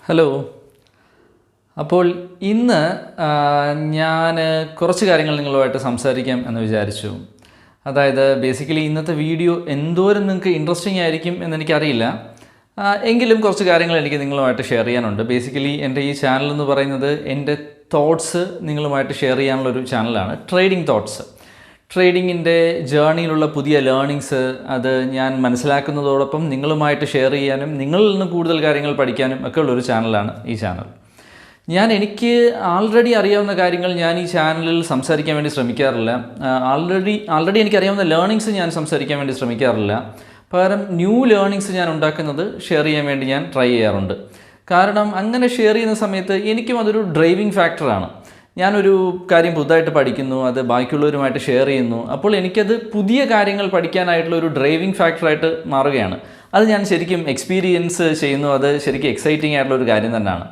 Hello. അപ്പോൾ ഇന്ന് ഞാൻ കുറച്ച് കാര്യങ്ങൾ നിങ്ങളുമായിട്ട് സംസാരിക്കാം എന്ന് വിചാരിച്ചു. അതായത് ബേസിക്കലി ഇന്നത്തെ വീഡിയോ എന്തോരം നിങ്ങൾക്ക് ഇൻട്രസ്റ്റിംഗ് ആയിരിക്കും എന്നെനിക്കറിയില്ല, എങ്കിലും കുറച്ച് കാര്യങ്ങൾ എനിക്ക് നിങ്ങളുമായിട്ട് ഷെയർ ചെയ്യാനുണ്ട്. ബേസിക്കലി എൻ്റെ ഈ ചാനൽ എന്ന് പറയുന്നത് എൻ്റെ തോട്ട്സ് നിങ്ങളുമായിട്ട് ഷെയർ ചെയ്യാനുള്ളൊരു ചാനലാണ്. ട്രേഡിംഗ് തോട്ട്സ്, ട്രേഡിങ്ങിൻ്റെ ജേർണിയിലുള്ള പുതിയ ലേണിങ്സ് അത് ഞാൻ മനസ്സിലാക്കുന്നതോടൊപ്പം നിങ്ങളുമായിട്ട് ഷെയർ ചെയ്യാനും നിങ്ങളിൽ നിന്ന് കൂടുതൽ കാര്യങ്ങൾ പഠിക്കാനും ഒക്കെ ഉള്ളൊരു ചാനലാണ് ഈ ചാനൽ. എനിക്ക് ആൾറെഡി അറിയാവുന്ന കാര്യങ്ങൾ ഞാൻ ഈ ചാനലിൽ സംസാരിക്കാൻ വേണ്ടി ശ്രമിക്കാറില്ല. ആൾറെഡി എനിക്കറിയാവുന്ന ലേണിങ്സ് ഞാൻ സംസാരിക്കാൻ വേണ്ടി ശ്രമിക്കാറില്ല. പകരം ന്യൂ ലേണിങ്സ് ഞാൻ ഉണ്ടാക്കുന്നത് ഷെയർ ചെയ്യാൻ വേണ്ടി ഞാൻ ട്രൈ ചെയ്യാറുണ്ട്. കാരണം അങ്ങനെ ഷെയർ ചെയ്യുന്ന സമയത്ത് എനിക്കും അതൊരു ഡ്രൈവിംഗ് ഫാക്ടറാണ്. ഞാനൊരു കാര്യം പുതുതായിട്ട് പഠിക്കുന്നു, അത് ബാക്കിയുള്ളവരുമായിട്ട് ഷെയർ ചെയ്യുന്നു. അപ്പോൾ എനിക്കത് പുതിയ കാര്യങ്ങൾ പഠിക്കാനായിട്ടുള്ള ഒരു ഡ്രൈവിംഗ് ഫാക്ടറായിട്ട് മാറുകയാണ്. അത് ഞാൻ ശരിക്കും എക്സ്പീരിയൻസ് ചെയ്യുന്നു. അത് ശരിക്കും എക്സൈറ്റിംഗ് ആയിട്ടുള്ള ഒരു കാര്യം തന്നെയാണ്.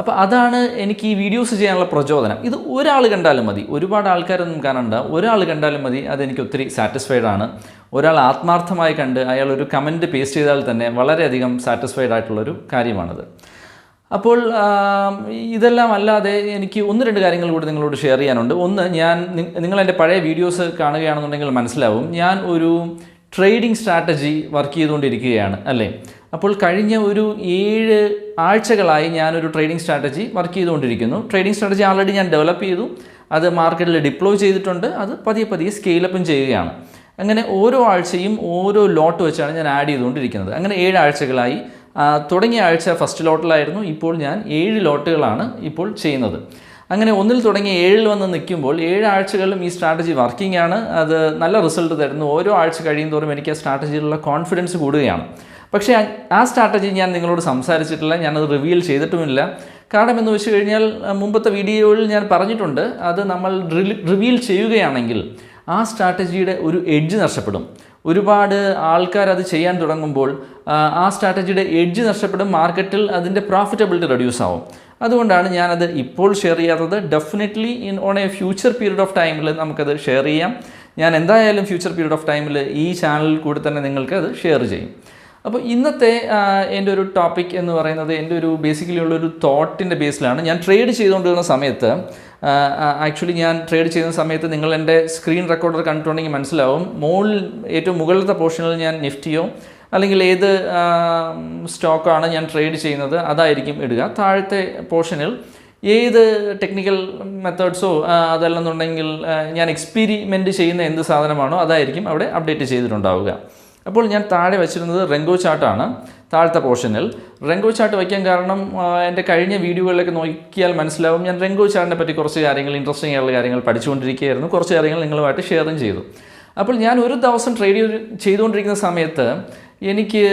അപ്പോൾ അതാണ് എനിക്ക് ഈ വീഡിയോസ് ചെയ്യാനുള്ള പ്രചോദനം. ഇത് ഒരാൾ കണ്ടാലും മതി, ഒരുപാട് ആൾക്കാരൊന്നും കാണണ്ട, ഒരാൾ കണ്ടാലും മതി, അതെനിക്ക് ഒത്തിരി സാറ്റിസ്ഫൈഡ് ആണ്. ഒരാൾ ആത്മാർത്ഥമായി കണ്ട് അയാൾ ഒരു കമൻറ്റ് പേസ്റ്റ് ചെയ്താൽ തന്നെ വളരെയധികം സാറ്റിസ്ഫൈഡ് ആയിട്ടുള്ളൊരു കാര്യമാണത്. അപ്പോൾ ഇതെല്ലാം അല്ലാതെ എനിക്ക് ഒന്ന് രണ്ട് കാര്യങ്ങൾ കൂടി നിങ്ങളോട് ഷെയർ ചെയ്യാനുണ്ട്. ഒന്ന്, നിങ്ങളെൻ്റെ പഴയ വീഡിയോസ് കാണുകയാണെന്നുണ്ടെങ്കിൽ മനസ്സിലാവും, ഞാൻ ഒരു ട്രേഡിംഗ് സ്ട്രാറ്റജി വർക്ക് ചെയ്തുകൊണ്ടിരിക്കുകയാണ് അല്ലേ. അപ്പോൾ കഴിഞ്ഞ ഒരു 7 ആഴ്ചകളായി ഞാനൊരു ട്രേഡിംഗ് സ്ട്രാറ്റജി വർക്ക് ചെയ്തുകൊണ്ടിരിക്കുന്നു. ട്രേഡിംഗ് സ്ട്രാറ്റജി ആൾറെഡി ഞാൻ ഡെവലപ്പ് ചെയ്തു, അത് മാർക്കറ്റിൽ ഡിപ്ലോയ് ചെയ്തിട്ടുണ്ട്, അത് പതിയെ സ്കെയിലപ്പും ചെയ്യുകയാണ്. അങ്ങനെ ഓരോ ആഴ്ചയും ഓരോ ലോട്ട് വെച്ചാണ് ഞാൻ ആഡ് ചെയ്തുകൊണ്ടിരിക്കുന്നത്. അങ്ങനെ 7 ആഴ്ചകളായി. തുടങ്ങിയ ആഴ്ച ഫസ്റ്റ് ലോട്ടിലായിരുന്നു, ഇപ്പോൾ ഞാൻ 7 ലോട്ടുകളാണ് ഇപ്പോൾ ചെയ്യുന്നത്. അങ്ങനെ ഒന്നിൽ തുടങ്ങി 7 വന്ന് നിൽക്കുമ്പോൾ 7 ആഴ്ചകളിലും ഈ സ്ട്രാറ്റജി വർക്കിംഗ് ആണ്. അത് നല്ല റിസൾട്ട് തരുന്നു. ഓരോ ആഴ്ച കഴിയും തോറും എനിക്ക് ആ സ്ട്രാറ്റജിയിലുള്ള കോൺഫിഡൻസ് കൂടുകയാണ്. പക്ഷേ ആ സ്ട്രാറ്റജി ഞാൻ നിങ്ങളോട് സംസാരിച്ചിട്ടില്ല, ഞാനത് റിവീൽ ചെയ്തിട്ടുമില്ല. കാരണം എന്ന് വെച്ച് കഴിഞ്ഞാൽ മുമ്പത്തെ വീഡിയോയിൽ ഞാൻ പറഞ്ഞിട്ടുണ്ട്, അത് നമ്മൾ റിവീൽ ചെയ്യുകയാണെങ്കിൽ ആ സ്ട്രാറ്റജിയുടെ ഒരു എഡ്ജ് നഷ്ടപ്പെടും. ഒരുപാട് ആൾക്കാർ അത് ചെയ്യാൻ തുടങ്ങുമ്പോൾ ആ സ്ട്രാറ്റജിയുടെ എഡ്ജ് നഷ്ടപ്പെടും, മാർക്കറ്റിൽ അതിൻ്റെ പ്രോഫിറ്റബിലിറ്റി റെഡ്യൂസ് ആവും. അതുകൊണ്ടാണ് ഞാനത് ഇപ്പോൾ ഷെയർ ചെയ്യാത്തത്. Definitely on A future period of ടൈമിൽ നമുക്കത് ഷെയർ ചെയ്യാം. ഞാൻ എന്തായാലും ഫ്യൂച്ചർ പീരീഡ് ഓഫ് ടൈമിൽ ഈ ചാനലിൽ കൂടി തന്നെ നിങ്ങൾക്ക് അത് ഷെയർ ചെയ്യും. അപ്പോൾ ഇന്നത്തെ എൻ്റെ ഒരു ടോപ്പിക് എന്ന് പറയുന്നത് എൻ്റെ ഒരു ബേസിക്കലി ഉള്ളൊരു തോട്ടിൻ്റെ ബേസിലാണ്. ഞാൻ ട്രേഡ് ചെയ്തുകൊണ്ടിരുന്ന സമയത്ത്, ആക്ച്വലി ഞാൻ ട്രേഡ് ചെയ്യുന്ന സമയത്ത് നിങ്ങൾ എൻ്റെ സ്ക്രീൻ റെക്കോർഡർ കണ്ടിട്ടുണ്ടെങ്കിൽ മനസ്സിലാവും, ഏറ്റവും മുകളിലത്തെ പോർഷനിൽ ഞാൻ നിഫ്റ്റിയോ അല്ലെങ്കിൽ ഏത് സ്റ്റോക്കാണ് ഞാൻ ട്രേഡ് ചെയ്യുന്നത് അതായിരിക്കും ഇടുക. താഴത്തെ പോർഷനിൽ ഏത് ടെക്നിക്കൽ മെത്തേഡ്സോ അതല്ലെന്നുണ്ടെങ്കിൽ ഞാൻ എക്സ്പെരിമെൻറ്റ് ചെയ്യുന്ന എന്ത് സാധനമാണോ അതായിരിക്കും അവിടെ അപ്ഡേറ്റ് ചെയ്തിട്ടുണ്ടാവുക. അപ്പോൾ ഞാൻ താഴെ വെച്ചിരുന്നത് റെങ്കോ ചാർട്ടാണ്. താഴത്തെ പോർഷനിൽ റെങ്കോ ചാർട്ട് വയ്ക്കാൻ കാരണം എൻ്റെ കഴിഞ്ഞ വീഡിയോകളിലൊക്കെ നോക്കിയാൽ മനസ്സിലാവും, ഞാൻ റെങ്കോ ചാർട്ടിനെ പറ്റി കുറച്ച് കാര്യങ്ങൾ, ഇൻട്രസ്റ്റിംഗ് ആയിട്ടുള്ള കാര്യങ്ങൾ പഠിച്ചുകൊണ്ടിരിക്കുകയായിരുന്നു. കുറച്ച് കാര്യങ്ങൾ നിങ്ങളുമായിട്ട് ഷെയറും ചെയ്തു. അപ്പോൾ ഞാൻ ഒരു ദിവസം ട്രേഡ് ചെയ്തുകൊണ്ടിരിക്കുന്ന സമയത്ത് എനിക്ക്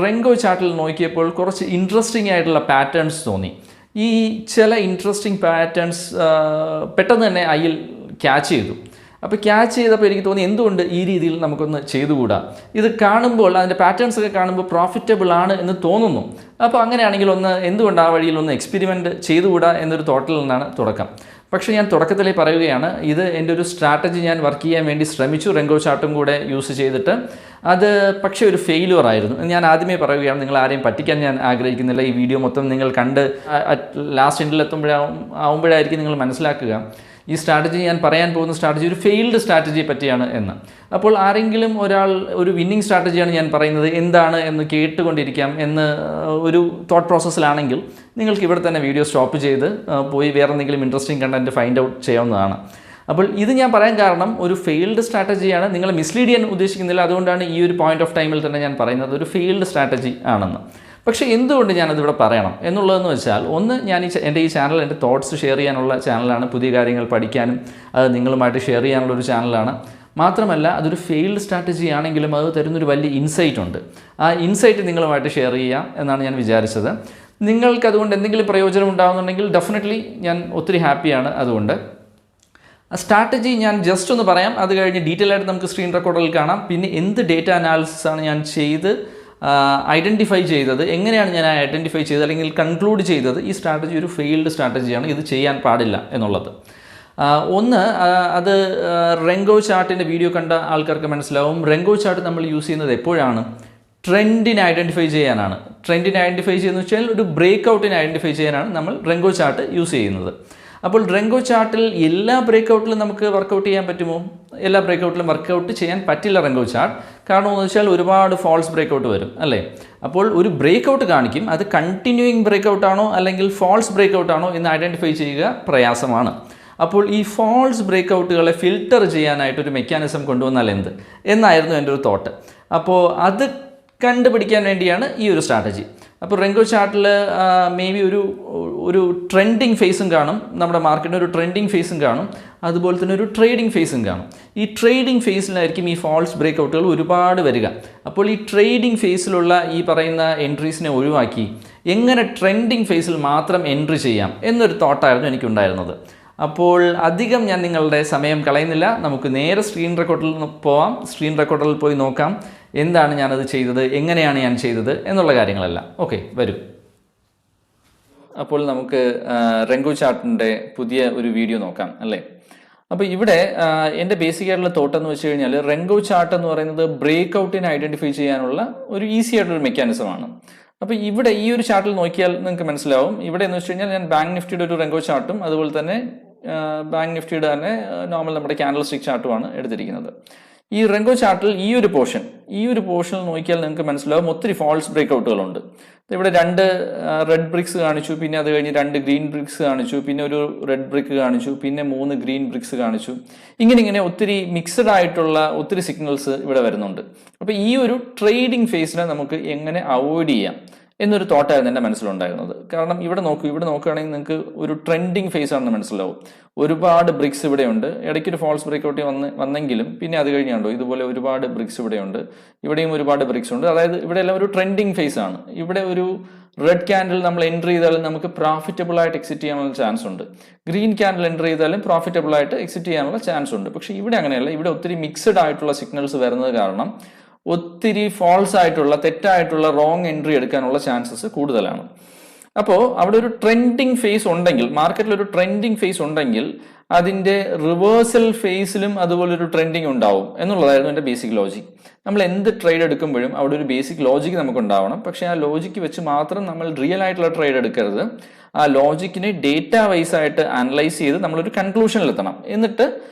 റെങ്കോ ചാർട്ടിൽ നോക്കിയപ്പോൾ കുറച്ച് ഇൻട്രസ്റ്റിംഗ് ആയിട്ടുള്ള പാറ്റേൺസ് തോന്നി. ഈ ചില ഇൻട്രസ്റ്റിംഗ് പാറ്റേൺസ് പെട്ടെന്ന് തന്നെ അതിൽ ക്യാച്ച് ചെയ്തു. അപ്പോൾ ക്യാച്ച് ചെയ്തപ്പോൾ എനിക്ക് തോന്നി, എന്തുകൊണ്ട് ഈ രീതിയിൽ നമുക്കൊന്ന് ചെയ്തുകൂടാ? ഇത് കാണുമ്പോൾ അതിൻ്റെ പാറ്റേൺസ് ഒക്കെ കാണുമ്പോൾ പ്രോഫിറ്റബിൾ ആണ് എന്ന് തോന്നുന്നു. അപ്പോൾ അങ്ങനെയാണെങ്കിൽ എന്തുകൊണ്ട് ആ വഴിയിൽ എക്സ്പെരിമെൻറ്റ് ചെയ്തുകൂടാ എന്നൊരു തോട്ടിൽ നിന്നാണ് തുടക്കം. പക്ഷേ ഞാൻ തുടക്കത്തിലേ പറയുകയാണ്, ഇത് എൻ്റെ ഒരു സ്ട്രാറ്റജി ഞാൻ വർക്ക് ചെയ്യാൻ വേണ്ടി ശ്രമിച്ചു, റെങ്കോ ചാർട്ടും കൂടെ യൂസ് ചെയ്തിട്ട്. അത് പക്ഷേ ഒരു ഫെയിലുവർ ആയിരുന്നു. ഞാൻ ആദ്യമേ പറയുകയാണ്, നിങ്ങൾ ആരെയും പറ്റിക്കാൻ ഞാൻ ആഗ്രഹിക്കുന്നില്ല. ഈ വീഡിയോ മൊത്തം നിങ്ങൾ കണ്ട് ലാസ്റ്റ് എൻഡിൽ ആവുമ്പോഴായിരിക്കും നിങ്ങൾ മനസ്സിലാക്കുക ഈ സ്ട്രാറ്റജി, ഞാൻ പറയാൻ പോകുന്ന സ്ട്രാറ്റജി ഒരു ഫെയിൽഡ് സ്ട്രാറ്റജിയെ പറ്റിയാണ് എന്ന്. അപ്പോൾ ആരെങ്കിലും ഒരാൾ ഒരു വിന്നിങ് സ്ട്രാറ്റജിയാണ് ഞാൻ പറയുന്നത് എന്താണ് എന്ന് കേട്ടുകൊണ്ടിരിക്കാം എന്ന് ഒരു തോട്ട് പ്രോസസ്സിലാണെങ്കിൽ നിങ്ങൾക്ക് ഇവിടെ തന്നെ വീഡിയോ സ്റ്റോപ്പ് ചെയ്ത് പോയി വേറെ എന്തെങ്കിലും ഇൻട്രസ്റ്റിംഗ് കണ്ടൻറ്റ് ഫൈൻഡ് ഔട്ട് ചെയ്യാവുന്നതാണ്. അപ്പോൾ ഇത് ഞാൻ പറയാൻ കാരണം ഒരു ഫെയിൽഡ് സ്ട്രാറ്റജിയാണ്, നിങ്ങളെ മിസ്ലീഡ് ചെയ്യാൻ ഉദ്ദേശിക്കുന്നില്ല. അതുകൊണ്ടാണ് ഈ ഒരു പോയിന്റ് ഓഫ് ടൈമിൽ തന്നെ ഞാൻ പറയുന്നത് ഒരു ഫെയിൽഡ് സ്ട്രാറ്റജി ആണെന്ന്. പക്ഷേ എന്തുകൊണ്ട് ഞാനതിവിടെ പറയണം എന്നുള്ളതെന്ന് വെച്ചാൽ, ഒന്ന്, എൻ്റെ ഈ ചാനൽ എൻ്റെ തോട്ട്സ് ഷെയർ ചെയ്യാനുള്ള ചാനലാണ്. പുതിയ കാര്യങ്ങൾ പഠിക്കാനും അത് നിങ്ങളുമായിട്ട് ഷെയർ ചെയ്യാനുള്ളൊരു ചാനലാണ്. മാത്രമല്ല അതൊരു ഫെയിൽഡ് സ്ട്രാറ്റജി ആണെങ്കിലും അത് തരുന്നൊരു വലിയ ഇൻസൈറ്റ് ഉണ്ട്. ആ ഇൻസൈറ്റ് നിങ്ങളുമായിട്ട് ഷെയർ ചെയ്യാം എന്നാണ് ഞാൻ വിചാരിച്ചത്. നിങ്ങൾക്ക് അതുകൊണ്ട് എന്തെങ്കിലും പ്രയോജനം ഉണ്ടാകുന്നുണ്ടെങ്കിൽ ഡെഫിനറ്റ്ലി ഞാൻ ഒത്തിരി ഹാപ്പിയാണ്. അതുകൊണ്ട് സ്ട്രാറ്റജി ഞാൻ ജസ്റ്റ് ഒന്ന് പറയാം, അത് കഴിഞ്ഞ് ഡീറ്റെയിൽ ആയിട്ട് നമുക്ക് സ്ക്രീൻ റെക്കോർഡിൽ കാണാം. പിന്നെ എന്ത് ഡേറ്റ അനാലിസിസ് ആണ് ഞാൻ ഐഡൻറ്റിഫൈ ചെയ്തത്, എങ്ങനെയാണ് ഞാൻ ഐഡൻറ്റിഫൈ ചെയ്തത് അല്ലെങ്കിൽ കൺക്ലൂഡ് ചെയ്തത് ഈ സ്ട്രാറ്റജി ഒരു ഫെയിൽഡ് സ്ട്രാറ്റജിയാണ്, ഇത് ചെയ്യാൻ പാടില്ല എന്നുള്ളത്. ഒന്ന്, അത് റെങ്കോ ചാർട്ടിൻ്റെ വീഡിയോ കണ്ട ആൾക്കാർക്ക് മനസ്സിലാവും. റെങ്കോ ചാർട്ട് നമ്മൾ യൂസ് ചെയ്യുന്നത് എപ്പോഴാണ്? ട്രെൻഡിനെ ഐഡൻറ്റിഫൈ ചെയ്യാനാണ്. ട്രെൻഡിനെ ഐഡൻറ്റിഫൈ ചെയ്യുന്ന വെച്ചാൽ ഒരു ബ്രേക്ക് ഔട്ടിനെ ഐഡൻറ്റിഫൈ ചെയ്യാനാണ് നമ്മൾ റെങ്കോ ചാർട്ട് യൂസ് ചെയ്യുന്നത്. അപ്പോൾ റെങ്കോ ചാർട്ടിൽ എല്ലാ ബ്രേക്ക് ഔട്ടിലും നമുക്ക് വർക്കൗട്ട് ചെയ്യാൻ പറ്റുമോ? എല്ലാ ബ്രേക്ക് ഔട്ടിലും വർക്കൗട്ട് ചെയ്യാൻ പറ്റില്ല റെങ്കോ ചാർട്ട്. കാരണം എന്ന് വെച്ചാൽ ഒരുപാട് ഫോൾസ് ബ്രേക്ക് ഔട്ട് വരും അല്ലേ. അപ്പോൾ ഒരു ബ്രേക്ക് ഔട്ട് കാണിക്കും, അത് കണ്ടിന്യൂയിങ് ബ്രേക്ക് ഔട്ടാണോ അല്ലെങ്കിൽ ഫോൾസ് ബ്രേക്ക് ഔട്ടാണോ എന്ന് ഐഡൻറ്റിഫൈ ചെയ്യുക പ്രയാസമാണ്. അപ്പോൾ ഈ ഫോൾസ് ബ്രേക്ക് ഔട്ടുകളെ ഫിൽട്ടർ ചെയ്യാനായിട്ടൊരു മെക്കാനിസം കൊണ്ടുവന്നാൽ എന്നായിരുന്നു എൻ്റെ ഒരു തോട്ട്. അപ്പോൾ അത് കണ്ടുപിടിക്കാൻ വേണ്ടിയാണ് ഈ ഒരു സ്ട്രാറ്റജി. അപ്പോൾ റെങ്കോ ചാർട്ടിൽ മേ ബി ഒരു ട്രെൻഡിങ് ഫേസും കാണും, നമ്മുടെ മാർക്കറ്റിന് ഒരു ട്രെൻഡിങ് ഫേസും കാണും, അതുപോലെ തന്നെ ഒരു ട്രേഡിംഗ് ഫേസും കാണും. ഈ ട്രേഡിംഗ് ഫേസിലായിരിക്കും ഈ ഫോൾസ് ബ്രേക്ക് ഔട്ടുകൾ ഒരുപാട് വരിക. അപ്പോൾ ഈ ട്രേഡിംഗ് ഫേസിലുള്ള ഈ പറയുന്ന എൻട്രീസിനെ ഒഴിവാക്കി എങ്ങനെ ട്രെൻഡിങ് ഫേസിൽ മാത്രം എൻട്രി ചെയ്യാം എന്നൊരു തോട്ടായിരുന്നു എനിക്കുണ്ടായിരുന്നത്. അപ്പോൾ അധികം ഞാൻ നിങ്ങളുടെ സമയം കളയുന്നില്ല, നമുക്ക് നേരെ സ്ക്രീൻ റെക്കോർഡിൽ പോവാം. സ്ക്രീൻ റെക്കോർഡിൽ പോയി നോക്കാം എന്താണ് ഞാനത് ചെയ്തത്, എങ്ങനെയാണ് ഞാൻ ചെയ്തത് എന്നുള്ള കാര്യങ്ങളെല്ലാം. ഓക്കെ, വരൂ. അപ്പോൾ നമുക്ക് റെങ്കോ ചാർട്ടിൻ്റെ പുതിയ ഒരു വീഡിയോ നോക്കാം അല്ലേ. അപ്പോൾ ഇവിടെ എൻ്റെ ബേസിക് ആയിട്ടുള്ള തോട്ട് എന്ന് വെച്ച് കഴിഞ്ഞാൽ റെങ്കോ ചാർട്ട് എന്ന് പറയുന്നത് ബ്രേക്ക് ഔട്ടിനെ ഐഡൻറ്റിഫൈ ചെയ്യാനുള്ള ഒരു ഈസി ആയിട്ടൊരു മെക്കാനിസമാണ്. അപ്പോൾ ഇവിടെ ഈ ഒരു ചാർട്ടിൽ നോക്കിയാൽ നിങ്ങൾക്ക് മനസ്സിലാവും. ഇവിടെ എന്ന് വെച്ച് കഴിഞ്ഞാൽ ഞാൻ ബാങ്ക് നിഫ്റ്റിയുടെ ഒരു റെങ്കോ ചാർട്ടും അതുപോലെ തന്നെ ബാങ്ക് നിഫ്റ്റിയുടെ തന്നെ നോർമൽ നമ്മുടെ ക്യാൻഡിൽ സ്റ്റിക് ചാർട്ടുമാണ് എടുത്തിരിക്കുന്നത്. ഈ റെങ്കോ ചാർട്ടിൽ ഈ ഒരു പോർഷനിൽ നോക്കിയാൽ നിങ്ങൾക്ക് മനസ്സിലാവും ഒത്തിരി ഫോൾസ് ബ്രേക്ക് ഔട്ടുകളുണ്ട്. ഇവിടെ 2 റെഡ് ബ്രിക്സ് കാണിച്ചു, പിന്നെ അത് കഴിഞ്ഞ് 2 ഗ്രീൻ ബ്രിക്സ് കാണിച്ചു, പിന്നെ ഒരു റെഡ് ബ്രിക്ക് കാണിച്ചു, പിന്നെ 3 ഗ്രീൻ ബ്രിക്സ് കാണിച്ചു. ഇങ്ങനെ ഒത്തിരി മിക്സഡ് ആയിട്ടുള്ള ഒത്തിരി സിഗ്നൽസ് ഇവിടെ വരുന്നുണ്ട്. അപ്പോൾ ഈ ഒരു ട്രേഡിംഗ് ഫേസിനെ നമുക്ക് എങ്ങനെ അവോയ്ഡ് ചെയ്യാം എന്നൊരു തോട്ടായിരുന്നു എൻ്റെ മനസ്സിലുണ്ടായിരുന്നത്. കാരണം ഇവിടെ നോക്കുകയാണെങ്കിൽ നിങ്ങൾക്ക് ഒരു ട്രെൻഡിങ് ഫേസ് ആണെന്ന് മനസ്സിലാവും. ഒരുപാട് ബ്രിക്സ് ഇവിടെയുണ്ട്, ഇടയ്ക്കൊരു ഫോൾസ് ബ്രേക്ക് ഔട്ട് വന്നെങ്കിലും പിന്നെ അത് കഴിഞ്ഞാണ്ടോ ഇതുപോലെ ഒരുപാട് ബ്രിക്സ് ഇവിടെയുണ്ട്, ഇവിടെയും ഒരുപാട് ബ്രിക്സ് ഉണ്ട്. അതായത് ഇവിടെ എല്ലാം ഒരു ട്രെൻഡിങ് ഫേസ് ആണ്. ഇവിടെ ഒരു റെഡ് ക്യാൻഡിൽ നമ്മൾ എൻട്രി ചെയ്താലും നമുക്ക് പ്രോഫിറ്റബിൾ ആയിട്ട് എക്സിറ്റ് ചെയ്യാനുള്ള ചാൻസ് ഉണ്ട്. ഗ്രീൻ ക്യാൻഡിൽ എൻട്രി ചെയ്താലും പ്രോഫിറ്റബിൾ ആയിട്ട് എക്സിറ്റ് ചെയ്യാനുള്ള ചാൻസ് ഉണ്ട്. പക്ഷേ ഇവിടെ അങ്ങനെയല്ല. ഇവിടെ ഒത്തിരി മിക്സഡ് ആയിട്ടുള്ള സിഗ്നൽസ് വരുന്നത് കാരണം ഒത്തിരി ഫോൾസ് ആയിട്ടുള്ള തെറ്റായിട്ടുള്ള റോങ് എൻട്രി എടുക്കാനുള്ള ചാൻസസ് കൂടുതലാണ്. അപ്പോൾ അവിടെ ഒരു ട്രെൻഡിങ് ഫേസ് ഉണ്ടെങ്കിൽ, മാർക്കറ്റിൽ ഒരു ട്രെൻഡിങ് ഫേസ് ഉണ്ടെങ്കിൽ അതിൻ്റെ റിവേഴ്സൽ ഫേസിലും അതുപോലെ ഒരു ട്രെൻഡിങ് ഉണ്ടാവും എന്നുള്ളതായിരുന്നു എൻ്റെ ബേസിക് ലോജിക്. നമ്മൾ എന്ത് ട്രേഡ് എടുക്കുമ്പോഴും അവിടെ ഒരു ബേസിക് ലോജിക് നമുക്ക് ഉണ്ടാവണം. പക്ഷേ ആ ലോജിക്ക് വെച്ച് മാത്രം നമ്മൾ റിയൽ ആയിട്ടുള്ള ട്രേഡ് എടുക്കരുത്. ആ ലോജിക്കിനെ ഡേറ്റ വൈസ് ആയിട്ട് അനലൈസ് ചെയ്ത് നമ്മളൊരു കൺക്ലൂഷനിലെത്തണം. എന്നിട്ട്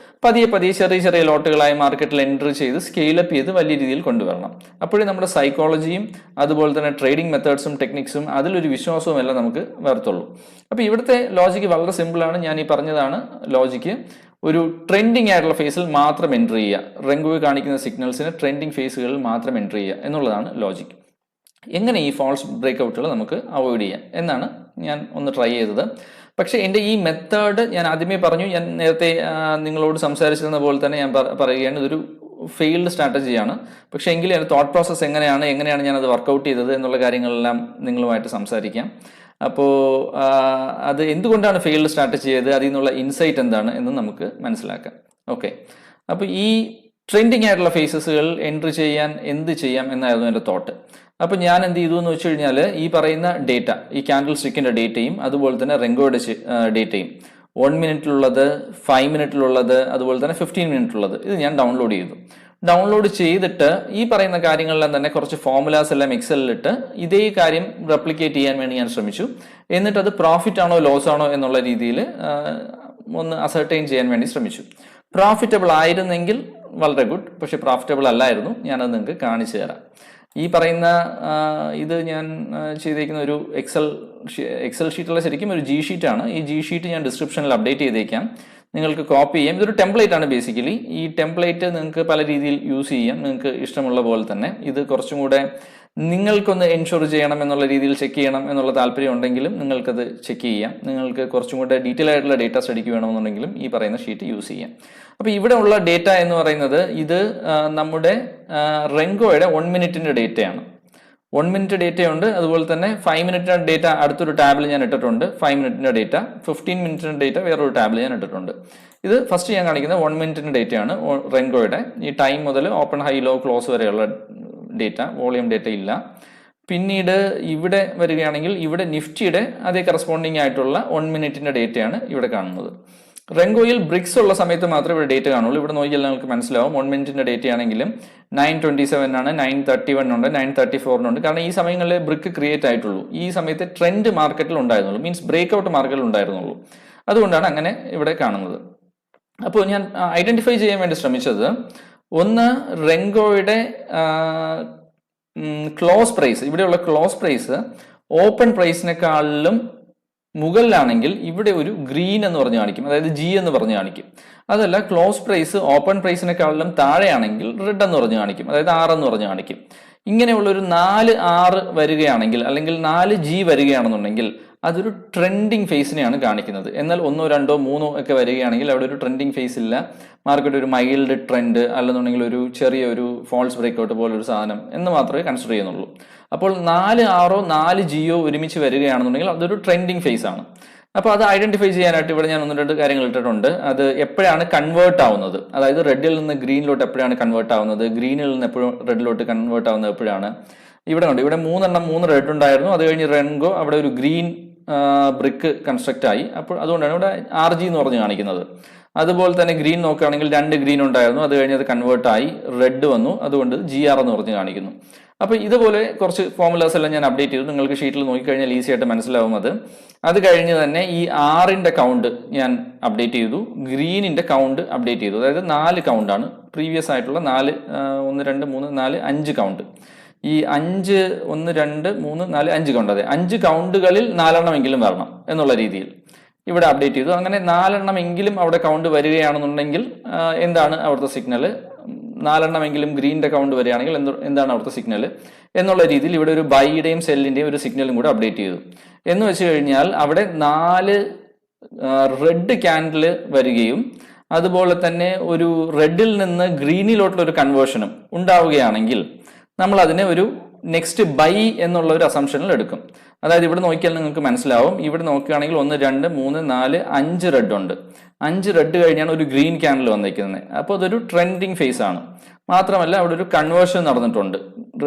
പതിയെ ചെറിയ ലോട്ടുകളായി മാർക്കറ്റിൽ എൻട്രി ചെയ്ത് സ്കെയിലപ്പ് ചെയ്ത് വലിയ രീതിയിൽ കൊണ്ടുവരണം. അപ്പോഴേ നമ്മുടെ സൈക്കോളജിയും അതുപോലെ തന്നെ ട്രേഡിംഗ് മെത്തേഡ്സും ടെക്നിക്സും അതിലൊരു വിശ്വാസവും എല്ലാം നമുക്ക് വരത്തുള്ളൂ. അപ്പോൾ ഇവിടുത്തെ ലോജിക്ക് വളരെ സിമ്പിളാണ്. ഞാൻ ഈ പറഞ്ഞതാണ് ലോജിക്ക്. ഒരു ട്രെൻഡിങ് ആയിട്ടുള്ള ഫേസിൽ മാത്രം എൻട്രി ചെയ്യുക, റെങ്കോയിൽ കാണിക്കുന്ന സിഗ്നൽസിന് ട്രെൻഡിങ് ഫേസുകളിൽ മാത്രം എൻട്രി ചെയ്യുക എന്നുള്ളതാണ് ലോജിക്ക്. എങ്ങനെ ഈ ഫോൾസ് ബ്രേക്ക് ഔട്ടുകൾ നമുക്ക് അവോയ്ഡ് ചെയ്യാം എന്നാണ് ഞാൻ ഒന്ന് ട്രൈ ചെയ്തത്. പക്ഷേ എൻ്റെ ഈ മെത്തേഡ് ഞാൻ ആദ്യമേ പറഞ്ഞു, ഞാൻ നേരത്തെ നിങ്ങളോട് സംസാരിച്ചിരുന്ന പോലെ തന്നെ ഞാൻ പറയുകയാണ്, ഇതൊരു ഫെയിൽഡ് സ്ട്രാറ്റജിയാണ്. പക്ഷേ എങ്കിലും എൻ്റെ തോട്ട് പ്രോസസ്സ് എങ്ങനെയാണ് ഞാനത് വർക്കൗട്ട് ചെയ്തത് എന്നുള്ള കാര്യങ്ങളെല്ലാം നിങ്ങളുമായിട്ട് സംസാരിക്കാം. അപ്പോൾ അത് എന്തുകൊണ്ടാണ് ഫെയിൽഡ് സ്ട്രാറ്റജി ചെയ്തത്, അതിൽ നിന്നുള്ള ഇൻസൈറ്റ് എന്താണ് എന്ന് നമുക്ക് മനസ്സിലാക്കാം. ഓക്കെ, അപ്പോൾ ഈ ട്രെൻഡിങ് ആയിട്ടുള്ള ഫേസസുകൾ എൻട്രി ചെയ്യാൻ എന്ത് ചെയ്യാം എന്നായിരുന്നു എൻ്റെ തോട്ട്. അപ്പോൾ ഞാൻ എന്ത് ചെയ്തു എന്ന് വെച്ച് കഴിഞ്ഞാൽ ഈ പറയുന്ന ഡേറ്റ, ഈ ക്യാൻഡിൽ സ്റ്റിക്കിൻ്റെ ഡേറ്റയും അതുപോലെ തന്നെ റെങ്കോയുടെ ഡേറ്റയും 1 മിനിറ്റിലുള്ളത്, 5 മിനിറ്റിലുള്ളത്, അതുപോലെ തന്നെ 15 മിനിറ്റിലുള്ളത് ഇത് ഞാൻ ഡൗൺലോഡ് ചെയ്തു. ഡൗൺലോഡ് ചെയ്തിട്ട് ഈ പറയുന്ന കാര്യങ്ങളെല്ലാം തന്നെ കുറച്ച് ഫോർമുലാസ് എല്ലാം എക്സലിലിട്ട് ഇതേ കാര്യം റെപ്ലിക്കേറ്റ് ചെയ്യാൻ വേണ്ടി ഞാൻ ശ്രമിച്ചു. എന്നിട്ട് അത് പ്രോഫിറ്റ് ആണോ ലോസ് ആണോ എന്നുള്ള രീതിയിൽ ഒന്ന് അസർട്ടൈൻ ചെയ്യാൻ വേണ്ടി ശ്രമിച്ചു. പ്രോഫിറ്റബിൾ ആയിരുന്നെങ്കിൽ വളരെ ഗുഡ്, പക്ഷെ പ്രോഫിറ്റബിൾ അല്ലായിരുന്നു. ഞാനത് നിങ്ങൾക്ക് കാണിച്ചു തരാം. ഈ പറയുന്ന ഇത് ഞാൻ ചെയ്തേക്കുന്ന ഒരു എക്സൽ ഷീറ്റുള്ള ശരിക്കും ഒരു ജി ഷീറ്റാണ്. ഈ ജി ഷീറ്റ് ഞാൻ ഡിസ്ക്രിപ്ഷനിൽ അപ്ഡേറ്റ് ചെയ്തേക്കാം, നിങ്ങൾക്ക് കോപ്പി ചെയ്യാം. ഇതൊരു ടെംപ്ലേറ്റ് ആണ് ബേസിക്കലി. ഈ ടെംപ്ലേറ്റ് നിങ്ങൾക്ക് പല രീതിയിൽ യൂസ് ചെയ്യാം, നിങ്ങൾക്ക് ഇഷ്ടമുള്ള പോലെ തന്നെ. ഇത് കുറച്ചും കൂടെ നിങ്ങൾക്കൊന്ന് എൻഷുർ ചെയ്യണം എന്നുള്ള രീതിയിൽ ചെക്ക് ചെയ്യണം എന്നുള്ള താല്പര്യം ഉണ്ടെങ്കിലും നിങ്ങൾക്കത് ചെക്ക് ചെയ്യാം. നിങ്ങൾക്ക് കുറച്ചും കൂടെ ഡീറ്റെയിൽ ആയിട്ടുള്ള ഡേറ്റ സ്റ്റഡിക്ക് വേണമെന്നുണ്ടെങ്കിലും ഈ പറയുന്ന ഷീറ്റ് യൂസ് ചെയ്യാം. അപ്പോൾ ഇവിടെ ഉള്ള ഡേറ്റ എന്ന് പറയുന്നത് ഇത് നമ്മുടെ റെങ്കോയുടെ 1 മിനിറ്റിൻ്റെ ഡേറ്റയാണ്. 1 മിനിറ്റ് ഡേറ്റയുണ്ട്, അതുപോലെ തന്നെ 5 മിനിറ്റിൻ്റെ ഡേറ്റ അടുത്തൊരു ടാബിൽ ഞാൻ ഇട്ടിട്ടുണ്ട്. 5 മിനിറ്റിൻ്റെ ഡേറ്റ, 15 മിനിറ്റിൻ്റെ ഡേറ്റ വേറൊരു ടാബിൽ ഞാൻ ഇട്ടിട്ടുണ്ട്. ഇത് ഫസ്റ്റ് ഞാൻ കാണിക്കുന്നത് 1 മിനിറ്റിൻ്റെ ഡേറ്റയാണ് റെങ്കോയുടെ. ഈ ടൈം മുതൽ ഓപ്പൺ ഹൈ ലോ ക്ലോസ് വരെയുള്ള ഡേറ്റ, വോളിയം ഡേറ്റ ഇല്ല. പിന്നീട് ഇവിടെ വരികയാണെങ്കിൽ ഇവിടെ നിഫ്റ്റിയുടെ അതേ കറസ്പോണ്ടിങ് ആയിട്ടുള്ള 1 മിനിറ്റിൻ്റെ ഡേറ്റയാണ് ഇവിടെ കാണുന്നത്. റെങ്കോയിൽ ബ്രിക്സ് ഉള്ള സമയത്ത് മാത്രമേ ഇവിടെ ഡേറ്റ് കാണുള്ളൂ. ഇവിടെ നോക്കിയാൽ നിങ്ങൾക്ക് മനസ്സിലാവും 1 മിനിറ്റിന്റെ ഡേറ്റ് ആണെങ്കിലും 9:27 ആണ്, 9:31 ഉണ്ട്, 9:34 ഉണ്ട്. കാരണം ഈ സമയങ്ങളിൽ ബ്രിക്ക് ക്രിയേറ്റ് ആയിട്ടുള്ളൂ. ഈ സമയത്ത് ട്രെൻഡ് മാർക്കറ്റിൽ ഉണ്ടായിരുന്നുള്ളൂ, മീൻസ് ബ്രേക്ക് ഔട്ട് മാർക്കറ്റിൽ ഉണ്ടായിരുന്നുള്ളൂ. അതുകൊണ്ടാണ് അങ്ങനെ ഇവിടെ കാണുന്നത്. അപ്പോൾ ഞാൻ ഐഡന്റിഫൈ ചെയ്യാൻ വേണ്ടി ശ്രമിച്ചത്, ഒന്ന് റെങ്കോയുടെ ക്ലോസ് പ്രൈസ്, ഇവിടെയുള്ള ക്ലോസ് പ്രൈസ് ഓപ്പൺ പ്രൈസിനെക്കാളിലും മുകളിലാണെങ്കിൽ ഇവിടെ ഒരു ഗ്രീൻ എന്ന് പറഞ്ഞ് കാണിക്കും, അതായത് ജി എന്ന് പറഞ്ഞ് കാണിക്കും. അതല്ല, ക്ലോസ് പ്രൈസ് ഓപ്പൺ പ്രൈസിനെക്കാളിലും താഴെയാണെങ്കിൽ റെഡ് എന്ന് പറഞ്ഞ് കാണിക്കും, അതായത് 6 എന്ന് പറഞ്ഞ് കാണിക്കും. ഇങ്ങനെയുള്ള ഒരു 4-6 വരികയാണെങ്കിൽ അല്ലെങ്കിൽ 4G വരികയാണെന്നുണ്ടെങ്കിൽ അതൊരു ട്രെൻഡിങ് ഫേസിനെയാണ് കാണിക്കുന്നത്. എന്നാൽ 1, 2, 3 ഒക്കെ വരികയാണെങ്കിൽ അവിടെ ഒരു ട്രെൻഡിങ് ഫേസ് ഇല്ല, മാർക്കറ്റ് ഒരു മൈൽഡ് ട്രെൻഡ് അല്ലെന്നുണ്ടെങ്കിൽ ഒരു ചെറിയ ഒരു ഫോൾസ് ബ്രേക്ക്ഔട്ട് പോലൊരു സാധനം എന്ന് മാത്രമേ കൺസിഡർ ചെയ്യുന്നുള്ളൂ. അപ്പോൾ 4-6 4Gയോ ഒരുമിച്ച് വരികയാണെന്നുണ്ടെങ്കിൽ അതൊരു ട്രെൻഡിങ് ഫേസ് ആണ്. അപ്പോൾ അത് ഐഡന്റിഫൈ ചെയ്യാനായിട്ട് ഇവിടെ ഞാൻ 1-2 കാര്യങ്ങൾ ഇട്ടിട്ടുണ്ട്. അത് എപ്പോഴാണ് കൺവേർട്ട് ആവുന്നത്, അതായത് റെഡിൽ നിന്ന് ഗ്രീനിലോട്ട് എപ്പോഴാണ് കൺവേർട്ട് ആവുന്നത്, ഗ്രീനിൽ നിന്ന് എപ്പോഴും റെഡിലോട്ട് കൺവേർട്ട് ആവുന്നത് എപ്പോഴാണ്. ഇവിടെ ഉണ്ട്, ഇവിടെ 3 റെഡ് ഉണ്ടായിരുന്നു, അത് കഴിഞ്ഞ് റെൻഗോ അവിടെ ഒരു ഗ്രീൻ ബ്രിക്ക് കൺസ്ട്രക്റ്റ് ആയി. അപ്പോൾ അതുകൊണ്ടാണ് ഇവിടെ RG എന്ന് പറഞ്ഞ് കാണിക്കുന്നത്. അതുപോലെ തന്നെ ഗ്രീൻ നോക്കുകയാണെങ്കിൽ 2 ഗ്രീൻ ഉണ്ടായിരുന്നു, അത് കഴിഞ്ഞ് അത് കൺവേർട്ട് ആയി റെഡ് വന്നു, അതുകൊണ്ട് GR എന്ന് പറഞ്ഞ് കാണിക്കുന്നു. അപ്പോൾ ഇതുപോലെ കുറച്ച് ഫോർമുലാസ് എല്ലാം ഞാൻ അപ്ഡേറ്റ് ചെയ്തു. നിങ്ങൾക്ക് ഷീറ്റിൽ നോക്കിക്കഴിഞ്ഞാൽ ഈസി ആയിട്ട് മനസ്സിലാവും അത്. അത് കഴിഞ്ഞ് തന്നെ ഈ 6ന്റെ കൗണ്ട് ഞാൻ അപ്ഡേറ്റ് ചെയ്തു, ഗ്രീനിന്റെ കൗണ്ട് അപ്ഡേറ്റ് ചെയ്തു. അതായത് 4 കൗണ്ടാണ് പ്രീവിയസ് ആയിട്ടുള്ള 4, 1, 2, 3, 4, 5 കൗണ്ട്. ഈ 5, 1, 2, 3, 4, 5 കൗണ്ട്, അതെ 5 കൗണ്ടുകളിൽ 4 എണ്ണമെങ്കിലും വരണം എന്നുള്ള രീതിയിൽ ഇവിടെ അപ്ഡേറ്റ് ചെയ്തു. അങ്ങനെ 4 എണ്ണമെങ്കിലും അവിടെ കൗണ്ട് വരികയാണെന്നുണ്ടെങ്കിൽ എന്താണ് അവിടുത്തെ സിഗ്നൽ, 4 എണ്ണമെങ്കിലും ഗ്രീനിന്റെ കൗണ്ട് വരികയാണെങ്കിൽ എന്താണ് അവിടുത്തെ സിഗ്നൽ എന്നുള്ള രീതിയിൽ ഇവിടെ ഒരു ബൈയുടെയും സെല്ലിന്റെയും ഒരു സിഗ്നലും കൂടെ അപ്ഡേറ്റ് ചെയ്തു. എന്ന് വെച്ച് കഴിഞ്ഞാൽ അവിടെ 4 റെഡ് ക്യാൻഡിൽ വരികയും അതുപോലെ തന്നെ ഒരു റെഡിൽ നിന്ന് ഗ്രീനിലോട്ടുള്ള ഒരു കൺവേർഷനും ഉണ്ടാവുകയാണെങ്കിൽ നമ്മൾ അതിനെ ഒരു നെക്സ്റ്റ് ബൈ എന്നുള്ള ഒരു അസംഷനിൽ എടുക്കും. അതായത് ഇവിടെ നോക്കിയാൽ നിങ്ങൾക്ക് മനസ്സിലാവും, ഇവിടെ നോക്കുകയാണെങ്കിൽ 1, 2, 3, 4, 5 റെഡ് ഉണ്ട്. 5 റെഡ് കഴിഞ്ഞാണ് ഒരു ഗ്രീൻ ക്യാൻഡിൽ വന്നിരിക്കുന്നത്. അപ്പോൾ അതൊരു ട്രെൻഡിങ് ഫേസ് ആണ്. മാത്രമല്ല അവിടെ ഒരു കൺവേർഷൻ നടന്നിട്ടുണ്ട്,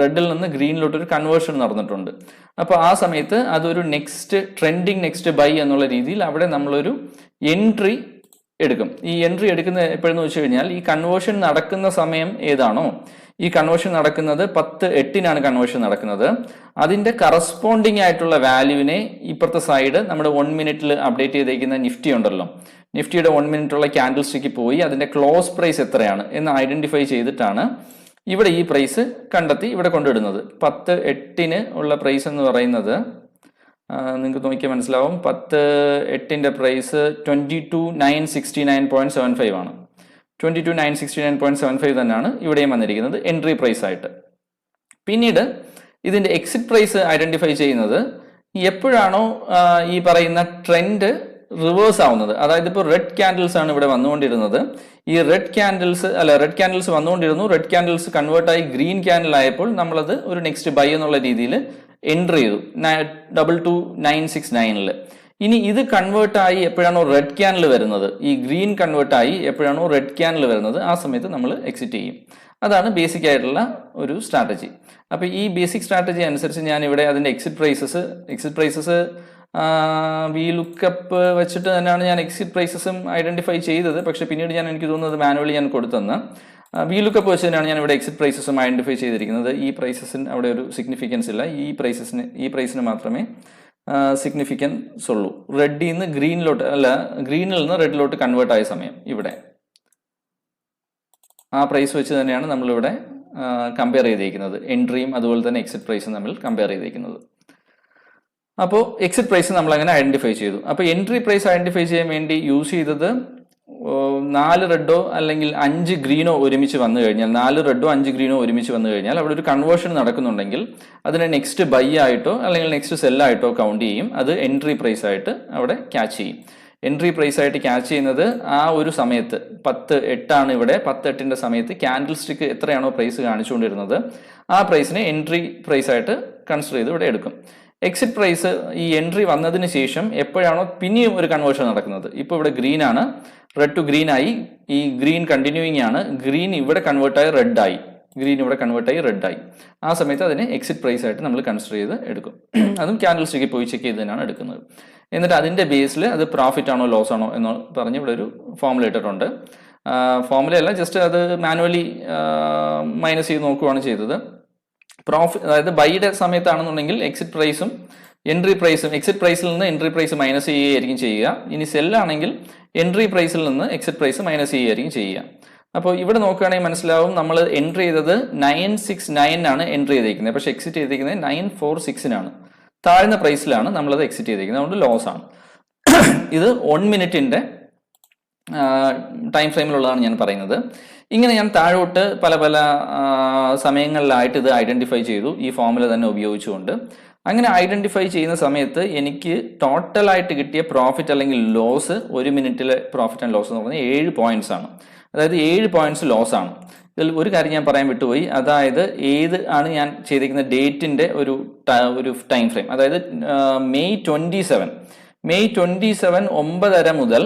റെഡിൽ നിന്ന് ഗ്രീനിലോട്ട് ഒരു കൺവേർഷൻ നടന്നിട്ടുണ്ട്. അപ്പോൾ ആ സമയത്ത് അതൊരു നെക്സ്റ്റ് ബൈ എന്നുള്ള രീതിയിൽ അവിടെ നമ്മളൊരു എൻട്രി എടുക്കും. ഈ എൻട്രി എടുക്കുന്നത് എപ്പോഴെന്ന് വെച്ച് കഴിഞ്ഞാൽ ഈ കൺവേർഷൻ നടക്കുന്ന സമയം ഏതാണോ, ഈ കൺവേർഷൻ നടക്കുന്നത് 10:08 കൺവേർഷൻ നടക്കുന്നത്, അതിന്റെ കറസ്പോണ്ടിങ് ആയിട്ടുള്ള വാല്യൂവിനെ ഇപ്പുറത്തെ സൈഡ് നമ്മുടെ 1 മിനിറ്റിൽ അപ്ഡേറ്റ് ചെയ്തേക്കുന്ന നിഫ്റ്റി ഉണ്ടല്ലോ, നിഫ്റ്റിയുടെ 1 മിനിറ്റുള്ള ക്യാൻഡിൽ സ്റ്റിക്ക് പോയി അതിന്റെ ക്ലോസ് പ്രൈസ് എത്രയാണ് എന്ന് ഐഡന്റിഫൈ ചെയ്തിട്ടാണ് ഇവിടെ ഈ പ്രൈസ് കണ്ടെത്തി ഇവിടെ കൊണ്ടിടുന്നത്. 10:08 ഉള്ള പ്രൈസ് എന്ന് പറയുന്നത് നിങ്ങൾക്ക് നോക്കിയാൽ മനസ്സിലാവും, 10:08 പ്രൈസ് 22,969.75 ആണ്. 22,969.75 തന്നെയാണ് ഇവിടെയും വന്നിരിക്കുന്നത് എൻട്രി പ്രൈസ് ആയിട്ട്. പിന്നീട് ഇതിന്റെ എക്സിറ്റ് പ്രൈസ് ഐഡന്റിഫൈ ചെയ്യുന്നത് എപ്പോഴാണോ ഈ പറയുന്ന ട്രെൻഡ് റിവേഴ്സ് ആവുന്നത്, അതായത് ഇപ്പോൾ റെഡ് ക്യാൻഡിൽസ് ആണ് ഇവിടെ വന്നുകൊണ്ടിരുന്നത്. ഈ റെഡ് ക്യാൻഡിൽസ് വന്നുകൊണ്ടിരുന്നു, റെഡ് ക്യാൻഡിൽസ് കൺവേർട്ടായി ഗ്രീൻ ക്യാൻഡിൽ ആയപ്പോൾ നമ്മളത് ഒരു നെക്സ്റ്റ് ബൈ എന്നുള്ള രീതിയിൽ എൻട്രി ചെയ്തു 22,969. ഇനി ഇത് കൺവേർട്ടായി എപ്പോഴാണോ റെഡ് ക്യാൻഡിൽ വരുന്നത്, ഈ ഗ്രീൻ കൺവേർട്ടായി എപ്പോഴാണോ റെഡ് ക്യാൻഡിൽ വരുന്നത് ആ സമയത്ത് നമ്മൾ എക്സിറ്റ് ചെയ്യും. അതാണ് ബേസിക് ആയിട്ടുള്ള ഒരു സ്ട്രാറ്റജി. അപ്പോൾ ഈ ബേസിക് സ്ട്രാറ്റജി അനുസരിച്ച് ഞാൻ ഇവിടെ അതിന്റെ എക്സിറ്റ് പ്രൈസസ് VLOOKUP വെച്ചിട്ട് തന്നെയാണ് ഞാൻ എക്സിറ്റ് പ്രൈസസും ഐഡന്റിഫൈ ചെയ്തത്. പക്ഷെ പിന്നീട് എനിക്ക് തോന്നുന്നത് മാനുവലി ഞാൻ കൊടുത്തെന്ന്. VLOOKUP വെച്ച് തന്നെയാണ് ഞാൻ ഇവിടെ എക്സിറ്റ് പ്രൈസസും ഐഡന്റിഫൈ ചെയ്തിരിക്കുന്നത്. ഈ പ്രൈസസിന് അവിടെ ഒരു സിഗ്നിഫിക്കൻസ് ഇല്ല, ഈ പ്രൈസിന് മാത്രമേ സിഗ്നിഫിക്കൻസ് ഉള്ളൂ. റെഡിൽ നിന്ന് ഗ്രീനിൽ നിന്ന് റെഡിലോട്ട് കൺവേർട്ട് ആയ സമയം ഇവിടെ ആ പ്രൈസ് വെച്ച് തന്നെയാണ് നമ്മളിവിടെ കമ്പയർ ചെയ്തിരിക്കുന്നത്. എൻട്രിയും അതുപോലെ തന്നെ എക്സിറ്റ് പ്രൈസും തമ്മിൽ കമ്പയർ ചെയ്തിരിക്കുന്നത്. അപ്പോൾ എക്സിറ്റ് പ്രൈസ് നമ്മൾ അങ്ങനെ ഐഡന്റിഫൈ ചെയ്തു. അപ്പോൾ എൻട്രി പ്രൈസ് ഐഡന്റിഫൈ ചെയ്യാൻ വേണ്ടി യൂസ് ചെയ്തത് 4 റെഡോ അല്ലെങ്കിൽ 5 ഗ്രീനോ ഒരുമിച്ച് വന്നു കഴിഞ്ഞാൽ, 4 റെഡോ 5 ഗ്രീനോ ഒരുമിച്ച് വന്നു കഴിഞ്ഞാൽ അവിടെ ഒരു കൺവേർഷൻ നടക്കുന്നുണ്ടെങ്കിൽ അതിനെ നെക്സ്റ്റ് ബൈ ആയിട്ടോ അല്ലെങ്കിൽ നെക്സ്റ്റ് സെല്ലായിട്ടോ കൗണ്ട് ചെയ്യും. അത് എൻട്രി പ്രൈസ് ആയിട്ട് അവിടെ ക്യാച്ച് ചെയ്യും. എൻട്രി പ്രൈസ് ആയിട്ട് ക്യാച്ച് ചെയ്യുന്നത് ആ ഒരു സമയത്ത് 10:08 ഇവിടെ 10:08 സമയത്ത് ക്യാൻഡിൽ സ്റ്റിക്ക് എത്രയാണോ പ്രൈസ് കാണിച്ചുകൊണ്ടിരുന്നത് ആ പ്രൈസിനെ എൻട്രി പ്രൈസ് ആയിട്ട് കൺസിഡർ ചെയ്ത് ഇവിടെ എടുക്കും. എക്സിറ്റ് പ്രൈസ് ഈ എൻട്രി വന്നതിന് ശേഷം എപ്പോഴാണോ പിന്നെയും ഒരു കൺവേർഷൻ നടക്കുന്നത്, ഇപ്പോൾ ഇവിടെ ഗ്രീൻ ആണ്, റെഡ് ടു ഗ്രീൻ ആയി, ഈ ഗ്രീൻ കണ്ടിന്യൂയിങ് ആണ്, ഗ്രീൻ ഇവിടെ കൺവേർട്ടായി റെഡായി, ആ സമയത്ത് അതിനെ എക്സിറ്റ് പ്രൈസ് ആയിട്ട് നമ്മൾ കൺസിഡർ ചെയ്ത് എടുക്കും. അതും ക്യാൻഡിൽ സ്റ്റിക്കിൽ പോയി ചെക്ക് ചെയ്ത് തന്നെയാണ് എടുക്കുന്നത്. എന്നിട്ട് അതിൻ്റെ ബേസിൽ അത് പ്രോഫിറ്റ് ആണോ ലോസ് ആണോ എന്ന് പറഞ്ഞ് ഇവിടെ ഒരു ഫോമുല ഇട്ടിട്ടുണ്ട്. ഫോമുലയല്ല, ജസ്റ്റ് അത് മാനുവലി മൈനസ് ചെയ്ത് നോക്കുകയാണ് ചെയ്തത്. അതായത് ബൈയുടെ സമയത്താണെന്നുണ്ടെങ്കിൽ എക്സിറ്റ് പ്രൈസും എൻട്രി പ്രൈസും, എക്സിറ്റ് പ്രൈസിൽ നിന്ന് എൻട്രി പ്രൈസ് മൈനസ് ചെയ്യുകയായിരിക്കും ചെയ്യുക. ഇനി സെല്ലാണെങ്കിൽ എൻട്രി പ്രൈസിൽ നിന്ന് എക്സിറ്റ് പ്രൈസ് മൈനസ് ചെയ്യുകയായിരിക്കും ചെയ്യുക. അപ്പോൾ ഇവിടെ നോക്കുകയാണെങ്കിൽ മനസ്സിലാവും, നമ്മൾ എൻട്രി ചെയ്തത് 969 ആണ് എൻട്രി ചെയ്തിരിക്കുന്നത്, പക്ഷേ എക്സിറ്റ് ചെയ്തിരിക്കുന്നത് 946 താഴ്ന്ന പ്രൈസിലാണ് നമ്മളത് എക്സിറ്റ് ചെയ്തിരിക്കുന്നത്. അതുകൊണ്ട് ലോസ് ആണ്. ഇത് 1 മിനിറ്റിൻ്റെ ടൈം ഫ്രെയിമിലുള്ളതാണ് ഞാൻ പറയുന്നത്. ഇങ്ങനെ ഞാൻ താഴോട്ട് പല പല സമയങ്ങളിലായിട്ട് ഇത് ഐഡൻറ്റിഫൈ ചെയ്തു, ഈ ഫോമുല തന്നെ ഉപയോഗിച്ചുകൊണ്ട്. അങ്ങനെ ഐഡൻറ്റിഫൈ ചെയ്യുന്ന സമയത്ത് എനിക്ക് ടോട്ടലായിട്ട് കിട്ടിയ പ്രോഫിറ്റ് അല്ലെങ്കിൽ ലോസ് 1 മിനിറ്റിലെ പ്രോഫിറ്റ് ആൻഡ് ലോസ് എന്ന് പറഞ്ഞാൽ 7 പോയിന്റ്സ് ആണ്. അതായത് 7 പോയിന്റ്സ് ലോസ് ആണ്. ഇതിൽ ഒരു കാര്യം ഞാൻ പറയാൻ വിട്ടുപോയി, അതായത് ഏത് ആണ് ഞാൻ ചെയ്തിരിക്കുന്ന ഡേറ്റിൻ്റെ ഒരു ടൈം ഫ്രെയിം. അതായത് മെയ് 27 9:30 മുതൽ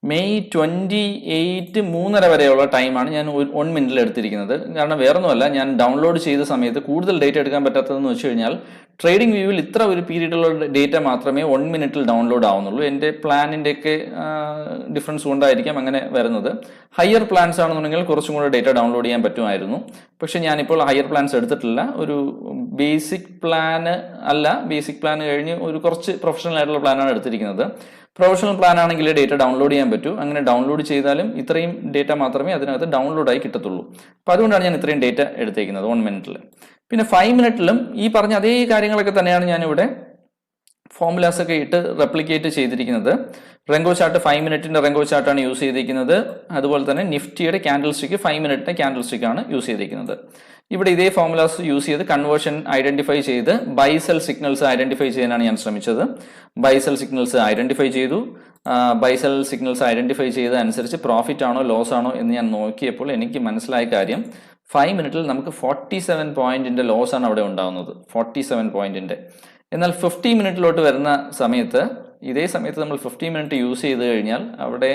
മെയ് 28 3:30 വരെയുള്ള ടൈമാണ് ഞാൻ 1 മിനിറ്റിൽ എടുത്തിരിക്കുന്നത്. കാരണം വേറൊന്നുമല്ല, ഞാൻ ഡൗൺലോഡ് ചെയ്ത സമയത്ത് കൂടുതൽ ഡേറ്റ എടുക്കാൻ പറ്റാത്തതെന്ന് വെച്ച് കഴിഞ്ഞാൽ ട്രേഡിംഗ് വ്യൂവിൽ ഇത്ര ഒരു പീരീഡിലുള്ള ഡേറ്റ മാത്രമേ 1 മിനിറ്റിൽ ഡൗൺലോഡ് ആവുന്നുള്ളൂ. എൻ്റെ പ്ലാനിൻ്റെയൊക്കെ ഡിഫറൻസ് കൊണ്ടായിരിക്കാം അങ്ങനെ വരുന്നത്. ഹയർ പ്ലാൻസ് ആണെന്നുണ്ടെങ്കിൽ കുറച്ചും കൂടെ ഡേറ്റ ഡൗൺലോഡ് ചെയ്യാൻ പറ്റുമായിരുന്നു. പക്ഷേ ഞാനിപ്പോൾ ഹയർ പ്ലാൻസ് എടുത്തിട്ടില്ല. ഒരു ബേസിക് പ്ലാന് അല്ല, ബേസിക് പ്ലാൻ കഴിഞ്ഞ് ഒരു കുറച്ച് പ്രൊഫഷണൽ ആയിട്ടുള്ള പ്ലാനാണ് എടുത്തിരിക്കുന്നത്. പ്രൊഫഷണൽ പ്ലാൻ ആണെങ്കിൽ ഡേറ്റ ഡൗൺലോഡ് ചെയ്യാൻ പറ്റൂ. അങ്ങനെ ഡൗൺലോഡ് ചെയ്താലും ഇത്രയും ഡേറ്റ മാത്രമേ അതിനകത്ത് ഡൗൺലോഡായി കിട്ടത്തുള്ളൂ. അപ്പോൾ അതുകൊണ്ടാണ് ഞാൻ ഇത്രയും ഡേറ്റ എടുത്തേക്കുന്നത് 1 മിനിറ്റിൽ. പിന്നെ 5 മിനിറ്റിലും ഈ പറഞ്ഞ അതേ കാര്യങ്ങളൊക്കെ തന്നെയാണ് ഞാനിവിടെ ഫോമുലാസ് ഒക്കെ ഇട്ട് റെപ്ലിക്കേറ്റ് ചെയ്തിരിക്കുന്നത്. റെങ്കോ ചാർട്ട് 5 മിനിറ്റിന്റെ റെങ്കോ ചാർട്ടാണ് യൂസ് ചെയ്തിരിക്കുന്നത്. അതുപോലെ തന്നെ നിഫ്റ്റിയുടെ ക്യാൻഡിൽ സ്റ്റിക്ക് 5 മിനിറ്റിന്റെ ക്യാൻഡിൽ സ്റ്റിക്കാണ് യൂസ് ചെയ്തിരിക്കുന്നത്. ഇവിടെ ഇതേ ഫോമുലാസ് യൂസ് ചെയ്ത് കൺവേർഷൻ ഐഡന്റിഫൈ ചെയ്ത് ബൈ സെൽ സിഗ്നൽസ് ഐഡന്റിഫൈ ചെയ്യാനാണ് ഞാൻ ശ്രമിച്ചത്. ബൈ സെൽ സിഗ്നൽസ് ഐഡന്റിഫൈ ചെയ്തു. ബൈ സെൽ സിഗ്നൽസ് ഐഡന്റിഫൈ ചെയ്ത് അനുസരിച്ച് പ്രോഫിറ്റ് ആണോ ലോസ് ആണോ എന്ന് ഞാൻ നോക്കിയപ്പോൾ എനിക്ക് മനസ്സിലായ കാര്യം, 5 മിനിറ്റിൽ നമുക്ക് 47 പോയിന്റിന്റെ ലോസ് ആണ് അവിടെ ഉണ്ടാകുന്നത്, 47 പോയിന്റിന്റെ. എന്നാൽ 50 മിനിറ്റിലോട്ട് വരുന്ന സമയത്ത്, ഇതേ സമയത്ത് നമ്മൾ 50 മിനിറ്റ് യൂസ് ചെയ്ത് കഴിഞ്ഞാൽ അവിടെ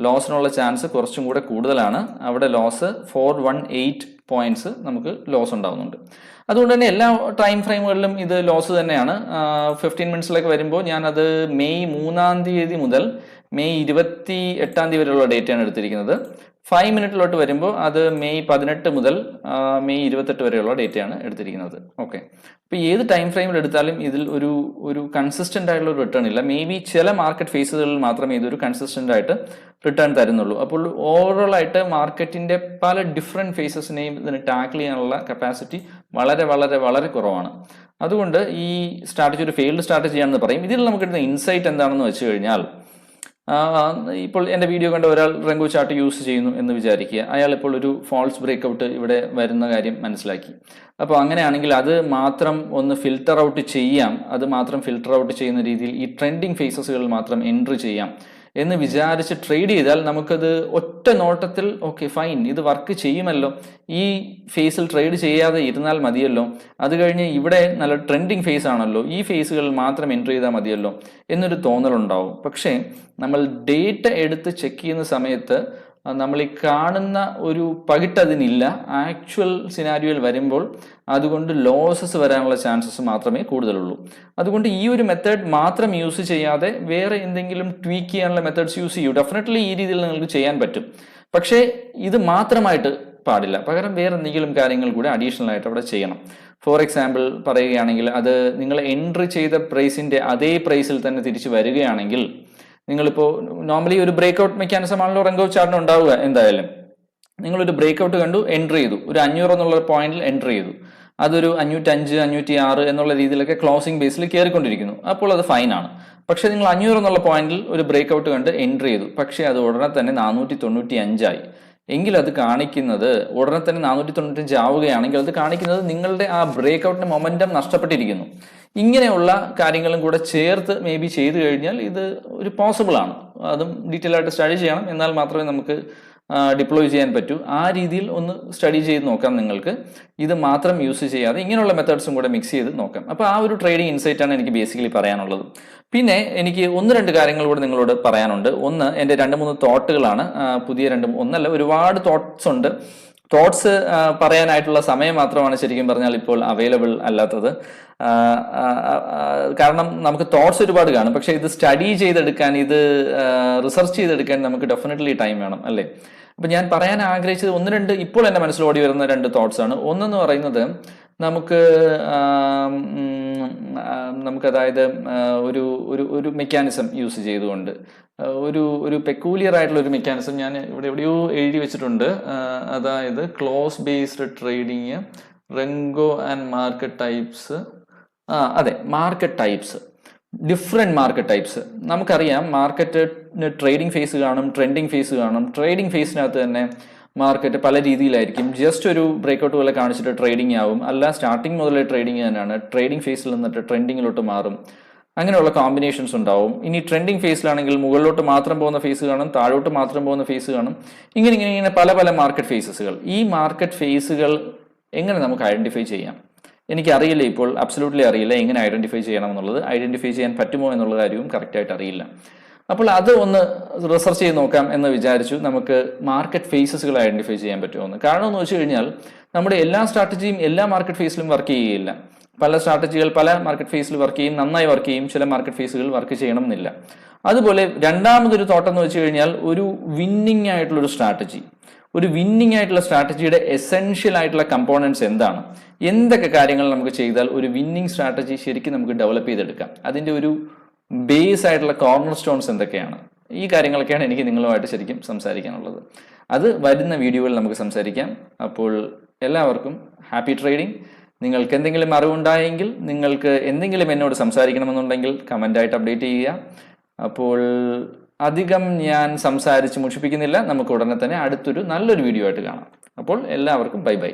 ലോസിനുള്ള ചാൻസ് കുറച്ചും കൂടെ കൂടുതലാണ്. അവിടെ ലോസ് 418 പോയിന്റ്സ് നമുക്ക് ലോസ് ഉണ്ടാകുന്നുണ്ട്. അതുകൊണ്ട് തന്നെ എല്ലാ ടൈം ഫ്രെയിമുകളിലും ഇത് ലോസ് തന്നെയാണ്. 15 മിനിറ്റ്സിലേക്ക് വരുമ്പോൾ ഞാനത് മെയ് 3 മുതൽ മെയ് 28 വരെയുള്ള ഡേറ്റയാണ് എടുത്തിരിക്കുന്നത്. 5 മിനിറ്റിലോട്ട് വരുമ്പോൾ അത് മെയ് 18 മുതൽ മെയ് 28 വരെയുള്ള ഡേറ്റയാണ് എടുത്തിരിക്കുന്നത്. ഓക്കെ, അപ്പോൾ ഏത് ടൈം ഫ്രെയിമിൽ എടുത്താലും ഇതിൽ ഒരു കൺസിസ്റ്റന്റ് ആയിട്ടുള്ള ഒരു റിട്ടേൺ ഇല്ല. മേ ബി ചില മാർക്കറ്റ് ഫേസുകളിൽ മാത്രമേ ഇതൊരു കൺസിസ്റ്റന്റ് ആയിട്ട് റിട്ടേൺ തരുന്നുള്ളൂ. അപ്പോൾ ഓവറോൾ ആയിട്ട് മാർക്കറ്റിന്റെ പല ഡിഫറെന്റ് ഫേസസിനെയും ഇതിന് ടാക്കിൾ ചെയ്യാനുള്ള കപ്പാസിറ്റി വളരെ വളരെ വളരെ കുറവാണ്. അതുകൊണ്ട് ഈ സ്ട്രാറ്റജി ഒരു ഫെയിൽഡ് സ്ട്രാറ്റജിയാണെന്ന് പറയും. ഇതിൽ നമുക്ക് കിട്ടുന്ന ഇൻസൈറ്റ് എന്താണെന്ന് വെച്ച് കഴിഞ്ഞാൽ, ഇപ്പോൾ എൻ്റെ വീഡിയോ കണ്ട ഒരാൾ റെങ്കോ ചാർട്ട് യൂസ് ചെയ്യുന്നു എന്ന് വിചാരിക്കുക. അയാൾ ഇപ്പോൾ ഒരു ഫോൾസ് ബ്രേക്ക്ഔട്ട് ഇവിടെ വരുന്ന കാര്യം മനസ്സിലാക്കി. അപ്പോൾ അങ്ങനെയാണെങ്കിൽ അത് മാത്രം ഒന്ന് ഫിൽട്ടർ ഔട്ട് ചെയ്യാം, അത് മാത്രം ഫിൽട്ടർ ഔട്ട് ചെയ്യുന്ന രീതിയിൽ ഈ ട്രെൻഡിങ് ഫേസസുകളിൽ മാത്രം എൻട്രി ചെയ്യാം എന്ന് വിചാരിച്ച് ട്രേഡ് ചെയ്താൽ നമുക്കത് ഒറ്റ നോട്ടത്തിൽ ഓക്കെ ഫൈൻ, ഇത് വർക്ക് ചെയ്യുമല്ലോ, ഈ ഫേസിൽ ട്രേഡ് ചെയ്യാതെ ഇരുന്നാൽ മതിയല്ലോ, അത് കഴിഞ്ഞ് ഇവിടെ നല്ല ട്രെൻഡിങ് ഫേസ് ആണല്ലോ, ഈ ഫേസുകളിൽ മാത്രം എൻട്രി ചെയ്താൽ മതിയല്ലോ എന്നൊരു തോന്നലുണ്ടാവും. പക്ഷേ നമ്മൾ ഡേറ്റ എടുത്ത് ചെക്ക് ചെയ്യുന്ന സമയത്ത് നമ്മൾ ഈ കാണുന്ന ഒരു പകിട്ടതിനില്ല. ആക്ച്വൽ സിനാരിയോയിൽ വരുമ്പോൾ അതുകൊണ്ട് ലോസസ് വരാനുള്ള ചാൻസസ് മാത്രമേ കൂടുതലുള്ളൂ. അതുകൊണ്ട് ഈ ഒരു മെത്തേഡ് മാത്രം യൂസ് ചെയ്യാതെ വേറെ എന്തെങ്കിലും ട്വീക്ക് ചെയ്യാനുള്ള മെത്തേഡ്സ് യൂസ് ചെയ്യൂ. ഡെഫിനറ്റ്ലി ഈ രീതിയിൽ നിങ്ങൾക്ക് ചെയ്യാൻ പറ്റും. പക്ഷേ ഇത് മാത്രമായിട്ട് പാടില്ല, പകരം വേറെ എന്തെങ്കിലും കാര്യങ്ങൾ കൂടെ അഡീഷണൽ ആയിട്ട് അവിടെ ചെയ്യണം. ഫോർ എക്സാമ്പിൾ പറയുകയാണെങ്കിൽ, അത് നിങ്ങൾ എൻട്രി ചെയ്ത പ്രൈസിന്റെ അതേ പ്രൈസിൽ തന്നെ തിരിച്ചു വരികയാണെങ്കിൽ, നിങ്ങളിപ്പോൾ നോർമലി ഒരു ബ്രേക്ക്ഔട്ട് മെക്കാനിസം ആണല്ലോ റെങ്കോ ചാർട്ടിന് ഉണ്ടാവുക. എന്തായാലും നിങ്ങളൊരു ബ്രേക്ക്ഔട്ട് കണ്ടു, എൻട്രി ചെയ്തു, ഒരു 500 എന്നുള്ള പോയിന്റിൽ എൻട്രി ചെയ്തു, അതൊരു 505 506 എന്നുള്ള രീതിയിലൊക്കെ ക്ലോസിംഗ് ബേസിൽ കയറിക്കൊണ്ടിരിക്കുന്നു. അപ്പോൾ അത് ഫൈനാണ്. പക്ഷേ നിങ്ങൾ 500 എന്നുള്ള പോയിന്റിൽ ഒരു ബ്രേക്ക്ഔട്ട് കണ്ട് എൻട്രി ചെയ്തു, പക്ഷേ അത് ഉടനെ തന്നെ 495 ആയി എങ്കിൽ അത് കാണിക്കുന്നത്, ഉടനെ തന്നെ 495 ആവുകയാണെങ്കിൽ അത് കാണിക്കുന്നത് നിങ്ങളുടെ ആ ബ്രേക്ക്ഔട്ടിന്റെ മൊമെന്റം നഷ്ടപ്പെട്ടിരിക്കുന്നു. ഇങ്ങനെയുള്ള കാര്യങ്ങളും കൂടെ ചേർത്ത് മേ ബി ചെയ്തു കഴിഞ്ഞാൽ ഇത് ഒരു പോസിബിൾ ആണ്. അതും ഡീറ്റെയിൽ ആയിട്ട് സ്റ്റഡി ചെയ്യണം, എന്നാൽ മാത്രമേ നമുക്ക് ഡിപ്ലോയ് ചെയ്യാൻ പറ്റൂ. ആ രീതിയിൽ ഒന്ന് സ്റ്റഡി ചെയ്ത് നോക്കാം നിങ്ങൾക്ക്. ഇത് മാത്രം യൂസ് ചെയ്യാതെ ഇങ്ങനെയുള്ള മെത്തേഡ്സും കൂടെ മിക്സ് ചെയ്ത് നോക്കാം. അപ്പോൾ ആ ഒരു ട്രേഡിംഗ് ഇൻസൈറ്റ് ആണ് എനിക്ക് ബേസിക്കലി പറയാനുള്ളത്. പിന്നെ എനിക്ക് 1-2 കാര്യങ്ങൾ കൂടെ നിങ്ങളോട് പറയാനുണ്ട്. ഒന്ന്, എൻ്റെ 2-3 തോട്ടുകളാണ്. പുതിയ ഒന്നല്ല, ഒരുപാട് തോട്ട്സ് ഉണ്ട്. തോട്ട്സ് പറയാനായിട്ടുള്ള സമയം മാത്രമാണ് ശരിക്കും പറഞ്ഞാൽ ഇപ്പോൾ അവൈലബിൾ അല്ലാത്തത്. കാരണം നമുക്ക് തോട്ട്സ് ഒരുപാട് കാണും, പക്ഷെ ഇത് സ്റ്റഡി ചെയ്തെടുക്കാൻ, ഇത് റിസർച്ച് ചെയ്തെടുക്കാൻ നമുക്ക് ഡെഫിനറ്റ്ലി ടൈം വേണം, അല്ലേ? അപ്പം ഞാൻ പറയാൻ ആഗ്രഹിച്ചത് ഒന്ന് രണ്ട് ഇപ്പോൾ എൻ്റെ മനസ്സിൽ ഓടി വരുന്ന രണ്ട് തോട്ട്സ് ആണ്. ഒന്നെന്ന് പറയുന്നത് നമുക്കതായത് ഒരു ഒരു ഒരു മെക്കാനിസം യൂസ് ചെയ്തുകൊണ്ട് ഒരു പെക്കൂലിയർ ആയിട്ടുള്ള ഒരു മെക്കാനിസം ഞാൻ ഇവിടെ എവിടെയോ എഴുതി വെച്ചിട്ടുണ്ട്. അതായത് close based trading, Renko and market types. അതെ, market types, different market types. നമുക്കറിയാം മാർക്കറ്റ് ട്രേഡിംഗ് ഫേസ് കാണും, ട്രെൻഡിങ് ഫേസ് കാണും. ട്രേഡിംഗ് ഫേസിനകത്ത് തന്നെ മാർക്കറ്റ് പല രീതിയിലായിരിക്കും. ജസ്റ്റ് ഒരു ബ്രേക്ക്ഔട്ട് പോലെ കാണിച്ചിട്ട് ട്രേഡിംഗ് ആവും, അല്ല സ്റ്റാർട്ടിങ് മുതലേ ട്രേഡിംഗ് തന്നെയാണ്. ട്രേഡിംഗ് ഫേസിൽ നിന്നിട്ട് ട്രെൻഡിങ്ങിലോട്ട് മാറും, അങ്ങനെയുള്ള കോമ്പിനേഷൻസ് ഉണ്ടാവും. ഇനി ട്രെൻഡിങ് ഫേസിലാണെങ്കിൽ മുകളിലോട്ട് മാത്രം പോകുന്ന ഫേസ് കാണും, താഴോട്ട് മാത്രം പോകുന്ന ഫേസ് കാണും. ഇങ്ങനെ പല പല മാർക്കറ്റ് ഫേസസുകൾ. ഈ മാർക്കറ്റ് ഫേസുകൾ എങ്ങനെ നമുക്ക് ഐഡന്റിഫൈ ചെയ്യാം? എനിക്കറിയില്ല, ഇപ്പോൾ അബ്സല്യൂട്ട്ലി അറിയില്ല എങ്ങനെ ഐഡന്റിഫൈ ചെയ്യണം എന്നുള്ളത്. ഐഡന്റിഫൈ ചെയ്യാൻ പറ്റുമോ എന്നുള്ള കാര്യവും കറക്റ്റായിട്ട് അറിയില്ല. അപ്പോൾ അത് ഒന്ന് റിസർച്ച് ചെയ്ത് നോക്കാം എന്ന് വിചാരിച്ചു. നമുക്ക് മാർക്കറ്റ് ഫേസസുകൾ ഐഡന്റിഫൈ ചെയ്യാൻ പറ്റുമോ? കാരണം എന്ന് വെച്ച് കഴിഞ്ഞാൽ നമ്മുടെ എല്ലാ സ്ട്രാറ്റജിയും എല്ലാ മാർക്കറ്റ് ഫേസിലും വർക്ക് ചെയ്യുകയില്ല. പല സ്ട്രാറ്റജികൾ പല മാർക്കറ്റ് ഫേസിൽ വർക്ക് ചെയ്യും, നന്നായി വർക്ക് ചെയ്യും. ചില മാർക്കറ്റ് ഫേസുകൾ വർക്ക് ചെയ്യണം എന്നില്ല. അതുപോലെ രണ്ടാമതൊരു തോട്ടം എന്ന് വെച്ച് കഴിഞ്ഞാൽ ഒരു വിന്നിങ് ആയിട്ടുള്ളൊരു സ്ട്രാറ്റജി, ഒരു വിന്നിങ് ആയിട്ടുള്ള സ്ട്രാറ്റജിയുടെ എസെൻഷ്യൽ ആയിട്ടുള്ള കമ്പോണൻസ് എന്താണ്, എന്തൊക്കെ കാര്യങ്ങൾ നമുക്ക് ചെയ്താൽ ഒരു വിന്നിങ് സ്ട്രാറ്റജി ശരിക്കും നമുക്ക് ഡെവലപ്പ് ചെയ്തെടുക്കാം, അതിൻ്റെ ഒരു ബേസ് ആയിട്ടുള്ള കോർണർ സ്റ്റോൺസ് എന്തൊക്കെയാണ്, ഈ കാര്യങ്ങളൊക്കെയാണ് എനിക്ക് നിങ്ങളുമായിട്ട് ശരിക്കും സംസാരിക്കാനുള്ളത്. അത് വരുന്ന വീഡിയോകളിൽ നമുക്ക് സംസാരിക്കാം. അപ്പോൾ എല്ലാവർക്കും ഹാപ്പി ട്രേഡിംഗ്. നിങ്ങൾക്ക് എന്തെങ്കിലും അറിവുണ്ടായെങ്കിൽ, നിങ്ങൾക്ക് എന്തെങ്കിലും എന്നോട് സംസാരിക്കണമെന്നുണ്ടെങ്കിൽ കമൻ്റായിട്ട് അപ്ഡേറ്റ് ചെയ്യുക. അപ്പോൾ അധികം ഞാൻ സംസാരിച്ച് മുഷിപ്പിക്കുന്നില്ല. നമുക്ക് ഉടനെ തന്നെ അടുത്തൊരു നല്ലൊരു വീഡിയോ ആയിട്ട് കാണാം. അപ്പോൾ എല്ലാവർക്കും ബൈ ബൈ.